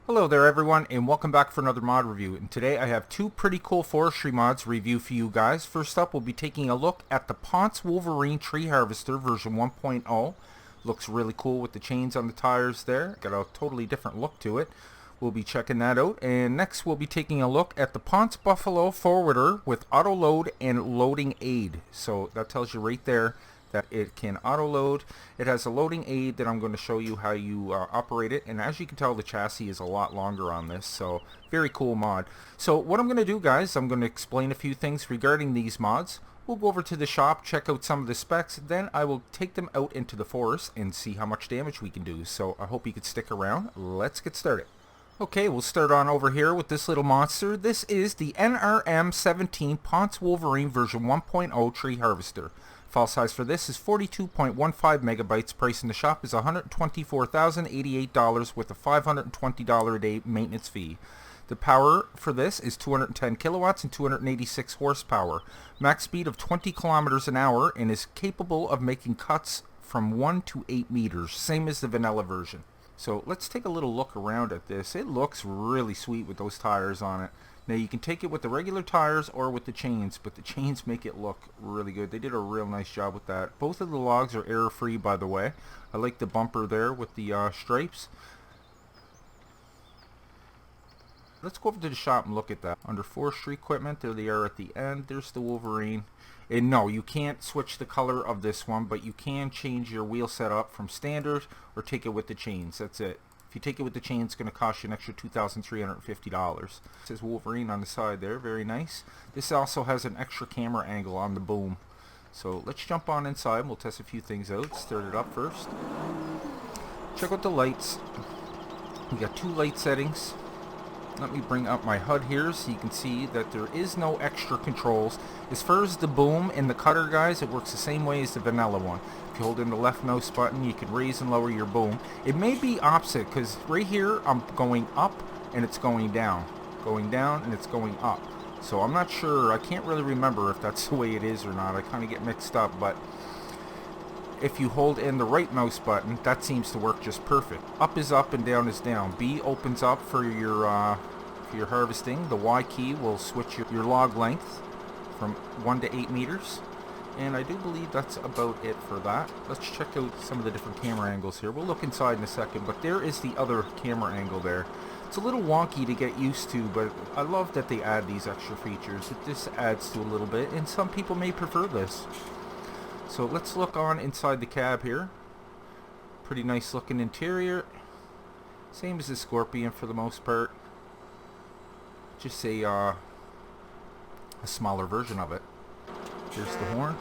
Hello there everyone, and welcome back for another mod review. And today I have two pretty cool forestry mods review for you guys. First up, we'll be taking a look at the Ponsse Wolverine Tree Harvester version 1.0. Looks really cool with the chains on the tires there. Got a totally different look to it. We'll be checking that out. And next we'll be taking a look at the Ponsse Buffalo Forwarder with auto load and loading aid. So that tells you right there that it can auto load. It has a loading aid that I'm going to show you how you operate it, and as you can tell, the chassis is a lot longer on this, so very cool mod. So what I'm going to do, guys, I'm going to explain a few things regarding these mods. We'll go over to the shop, check out some of the specs, then I will take them out into the forest and see how much damage we can do. So I hope you could stick around. Let's get started. Okay, we'll start on over here with this little monster. This is the NR-17 Ponsse Wolverine version 1.0 Tree Harvester. File size for this is 42.15 megabytes. Price in the shop is $124,088 with a $520 a day maintenance fee. The power for this is 210 kilowatts and 286 horsepower. Max speed of 20 kilometers an hour and is capable of making cuts from 1 to 8 meters, same as the vanilla version. So let's take a little look around at this. It looks really sweet with those tires on it. Now you can take it with the regular tires or with the chains, but the chains make it look really good. They did a real nice job with that. Both of the logs are error free, by the way. I like the bumper there with the stripes. Let's go over to the shop and look at that. Under forestry equipment, there they are at the end. There's the Wolverine. And no, you can't switch the color of this one, but you can change your wheel setup from standard or take it with the chains. That's it. If you take it with the chain, it's going to cost you an extra $2,350. It says Wolverine on the side there. Very nice. This also has an extra camera angle on the boom. So let's jump on inside and we'll test a few things out. Start it up first. Check out the lights. We got two light settings. Let me bring up my HUD here so you can see that there is no extra controls. As far as the boom and the cutter, guys, it works the same way as the vanilla one. If you hold in the left mouse button, you can raise and lower your boom. It may be opposite because right here I'm going up and it's going down and it's going up. So I'm not sure. I can't really remember if that's the way it is or not. I kind of get mixed up, but if you hold in the right mouse button, that seems to work just perfect. Up is up and down is down. B opens up for your harvesting. The Y key will switch your log length from 1 to 8 meters. And I do believe that's about it for that. Let's check out some of the different camera angles here. We'll look inside in a second, but there is the other camera angle there. It's a little wonky to get used to, but I love that they add these extra features. It just adds to a little bit, and some people may prefer this. So let's look on inside the cab here. Pretty nice looking interior. Same as the Scorpion for the most part. Just a smaller version of it. Here's the horn.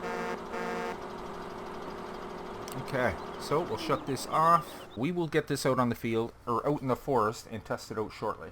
Okay, so we'll shut this off. We will get this out on the field, or out in the forest, and test it out shortly.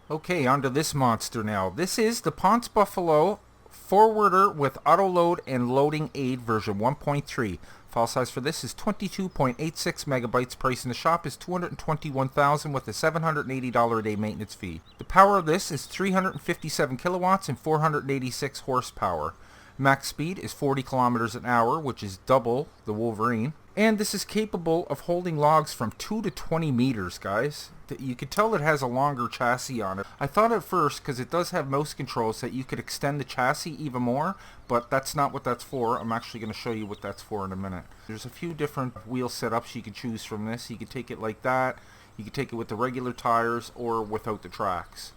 Okay, onto this monster now. This is the Ponsse Buffalo Forwarder with auto load and loading aid version 1.3. File size for this is 22.86 megabytes. Price in the shop is $221,000 with a $780 a day maintenance fee. The power of this is 357 kilowatts and 486 horsepower. Max speed is 40 kilometers an hour, which is double the Wolverine. And this is capable of holding logs from 2 to 20 meters, guys. You can tell it has a longer chassis on it. I thought at first, because it does have mouse controls, that you could extend the chassis even more, but that's not what that's for. I'm actually going to show you what that's for in a minute. There's a few different wheel setups you can choose from this. You can take it like that. You can take it with the regular tires or without the tracks.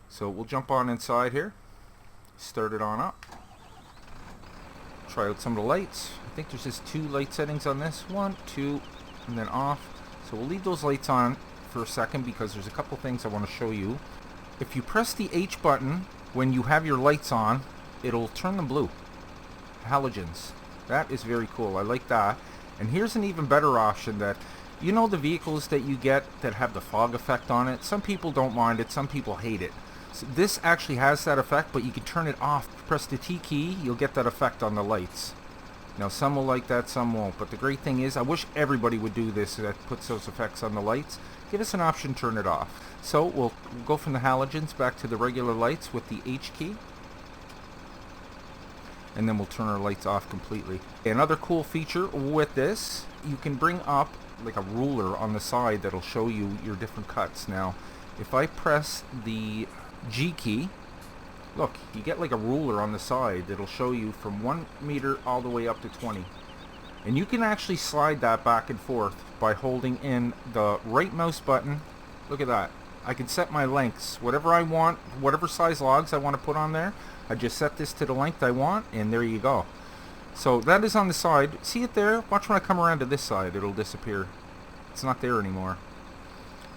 So we'll jump on inside here. Start it on up. Try out some of the lights. I think there's just 2 light settings on this. 1, 2, and then off. So we'll leave those lights on for a second because there's a couple things I want to show you. If you press the H button when you have your lights on, it'll turn them blue. Halogens. That is very cool. I like that. And here's an even better option that, you know, the vehicles that you get that have the fog effect on it, some people don't mind it, some people hate it. So this actually has that effect, but you can turn it off. Press the T key, you'll get that effect on the lights. Now some will like that, some won't, but the great thing is, I wish everybody would do this that puts those effects on the lights. Give us an option, turn it off. So we'll go from the halogens back to the regular lights with the H key. And then we'll turn our lights off completely. Another cool feature with this, you can bring up like a ruler on the side that'll show you your different cuts. Now, if I press the G key, look, you get like a ruler on the side that'll show you from 1 meter all the way up to 20. And you can actually slide that back and forth by holding in the right mouse button. Look at that. I can set my lengths, whatever I want, whatever size logs I want to put on there. I just set this to the length I want, and there you go. So that is on the side. See it there? Watch when I come around to this side, it'll disappear. It's not there anymore.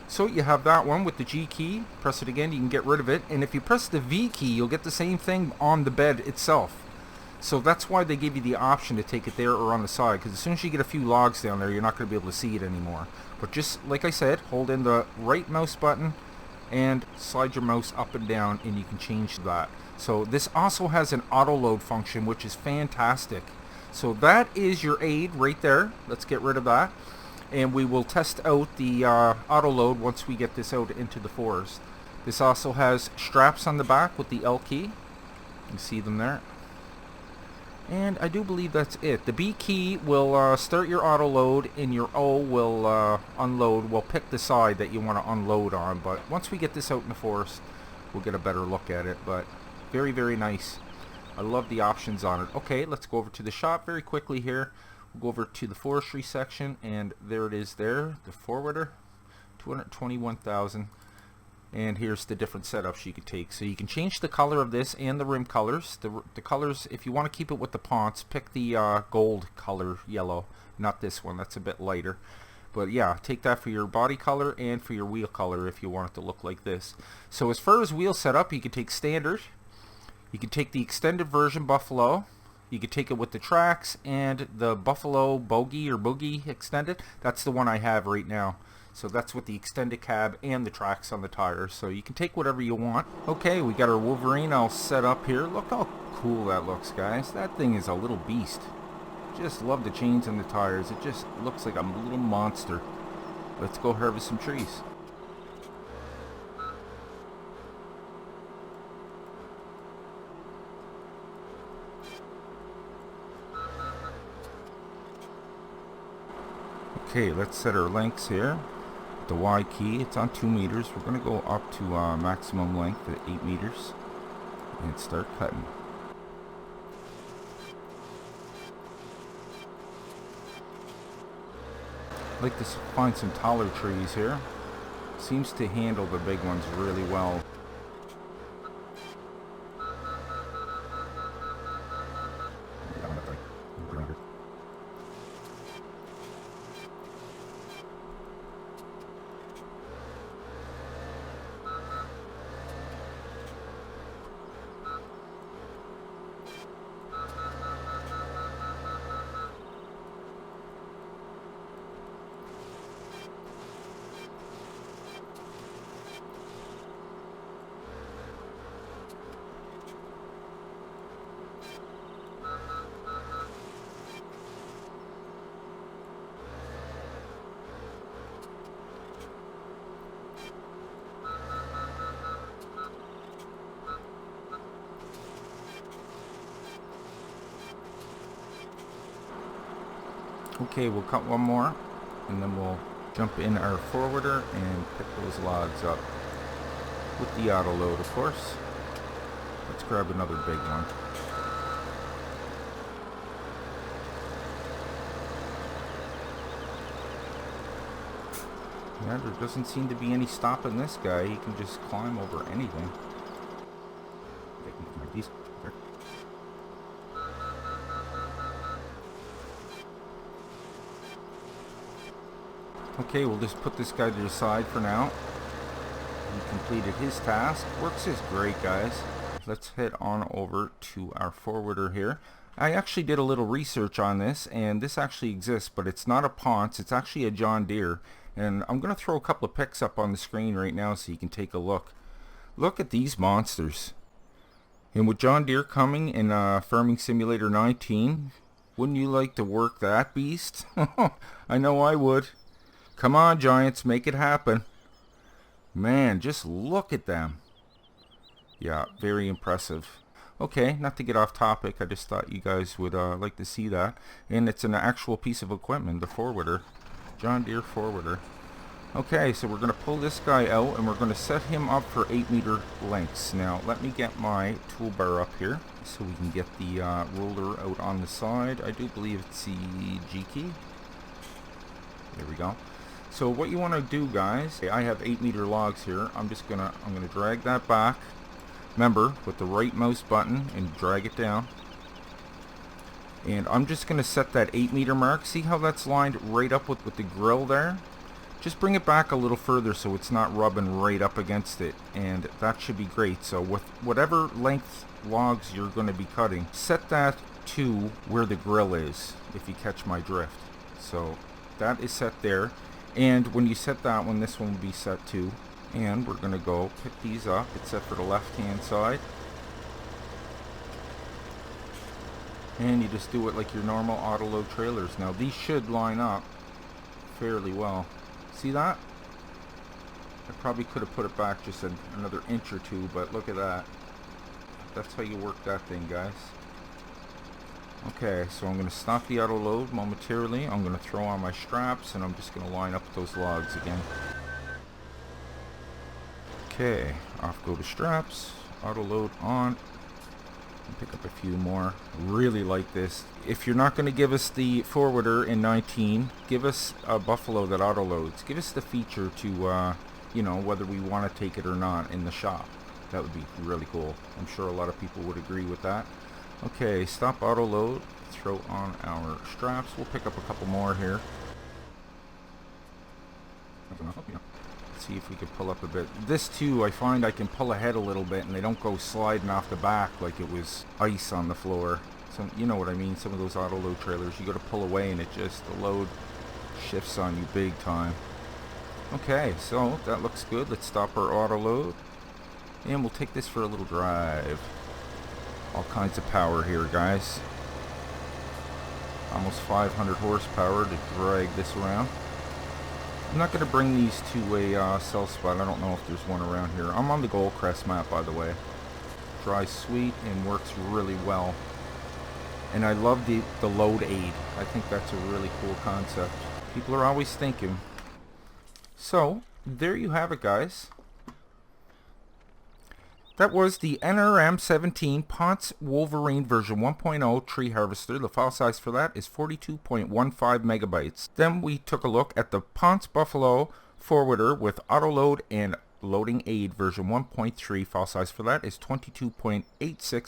So you have that one with the G key. Press it again, you can get rid of it. And if you press the V key, you'll get the same thing on the bed itself. So that's why they give you the option to take it there or on the side, because as soon as you get a few logs down there, you're not going to be able to see it anymore. But just like I said, hold in the right mouse button and slide your mouse up and down, and you can change that. So this also has an auto load function, which is fantastic. So that is your aid right there. Let's get rid of that, and we will test out the auto load once we get this out into the forest. This also has straps on the back with the L key. You can see them there. And I do believe that's it. The B key will start your auto load, and your O will unload. Will pick the side that you want to unload on. But once we get this out in the forest, we'll get a better look at it. But very, very nice. I love the options on it. Okay, let's go over to the shop very quickly here. We'll go over to the forestry section, and there it is there. The forwarder, 221,000. And here's the different setups you could take. So you can change the color of this and the rim colors. The colors, if you want to keep it with the Ponsse, pick the gold color yellow. Not this one, that's a bit lighter. But yeah, take that for your body color and for your wheel color if you want it to look like this. So as far as wheel setup, you can take standard. You can take the extended version Buffalo. You can take it with the tracks and the Buffalo Bogey or Boogie extended. That's the one I have right now. So that's with the extended cab and the tracks on the tires. So you can take whatever you want. Okay, we got our Wolverine all set up here. Look how cool that looks, guys. That thing is a little beast. Just love the chains and the tires. It just looks like a little monster. Let's go harvest some trees. Okay, let's set our lengths here. The Y key, it's on 2 meters. We're going to go up to maximum length at 8 meters and start cutting. I like to find some taller trees here. Seems to handle the big ones really well. Okay, we'll cut one more, and then we'll jump in our forwarder and pick those logs up with the auto load, of course. Let's grab another big one. Yeah, there doesn't seem to be any stopping this guy. He can just climb over anything. Okay, we'll just put this guy to the side for now. He completed his task. Works is great, guys. Let's head on over to our forwarder here. I actually did a little research on this, and this actually exists, but it's not a Ponsse. It's actually a John Deere. And I'm going to throw a couple of pics up on the screen right now so you can take a look. Look at these monsters. And with John Deere coming in Farming Simulator 19, wouldn't you like to work that beast? I know I would. Come on, Giants, make it happen. Man, just look at them. Yeah, very impressive. Okay, not to get off topic, I just thought you guys would like to see that. And it's an actual piece of equipment, the forwarder. John Deere forwarder. Okay, so we're going to pull this guy out and we're going to set him up for 8-meter lengths. Now, let me get my toolbar up here so we can get the ruler out on the side. I do believe it's the G key. There we go. So what you want to do, guys, I have 8-meter logs here. I'm going to drag that back. Remember, with the right mouse button and drag it down. And I'm just going to set that 8-meter mark. See how that's lined right up with the grill there? Just bring it back a little further so it's not rubbing right up against it, and that should be great. So with whatever length logs you're going to be cutting, set that to where the grill is, if you catch my drift. So that is set there, and when you set that one, this one will be set too. And we're going to go pick these up. It's set for the left hand side, and you just do it like your normal auto load trailers. Now these should line up fairly well. See that? I probably could have put it back just another inch or two, but look at that. That's how you work that thing, guys. Okay, so I'm going to stop the auto load momentarily. I'm going to throw on my straps, and I'm just going to line up those logs again. Okay, off go the straps. Auto load on. Pick up a few more. Really like this. If you're not going to give us the forwarder in 19, give us a Buffalo that auto loads. Give us the feature to, you know, whether we want to take it or not in the shop. That would be really cool. I'm sure a lot of people would agree with that. Okay, stop auto load. Throw on our straps. We'll pick up a couple more here. Let's see if we can pull up a bit. This too, I find I can pull ahead a little bit and they don't go sliding off the back like it was ice on the floor. So you know what I mean, some of those auto load trailers, you got to pull away and it just, the load shifts on you big time. Okay, so that looks good. Let's stop our auto load and we'll take this for a little drive. All kinds of power here, guys. Almost 500 horsepower to drag this around. I'm not going to bring these to a cell spot. I don't know if there's one around here. I'm on the Goldcrest map, by the way. Dries sweet and works really well. And I love the load aid. I think that's a really cool concept. People are always thinking. So, there you have it, guys. That was the NR-17 Ponsse Wolverine version 1.0 tree harvester. The file size for that is 42.15 megabytes. Then we took a look at the Ponsse Buffalo forwarder with auto load and loading aid version 1.3. File size for that is 22.86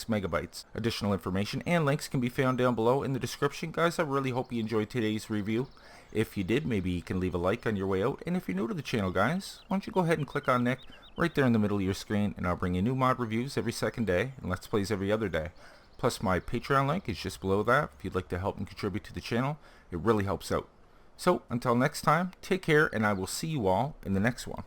megabytes. Additional information and links can be found down below in the description. Guys, I really hope you enjoyed today's review. If you did, maybe you can leave a like on your way out. And if you're new to the channel, guys, why don't you go ahead and click on Nick right there in the middle of your screen, and I'll bring you new mod reviews every second day and Let's Plays every other day. Plus my Patreon link is just below that if you'd like to help and contribute to the channel. It really helps out. So until next time, take care, and I will see you all in the next one.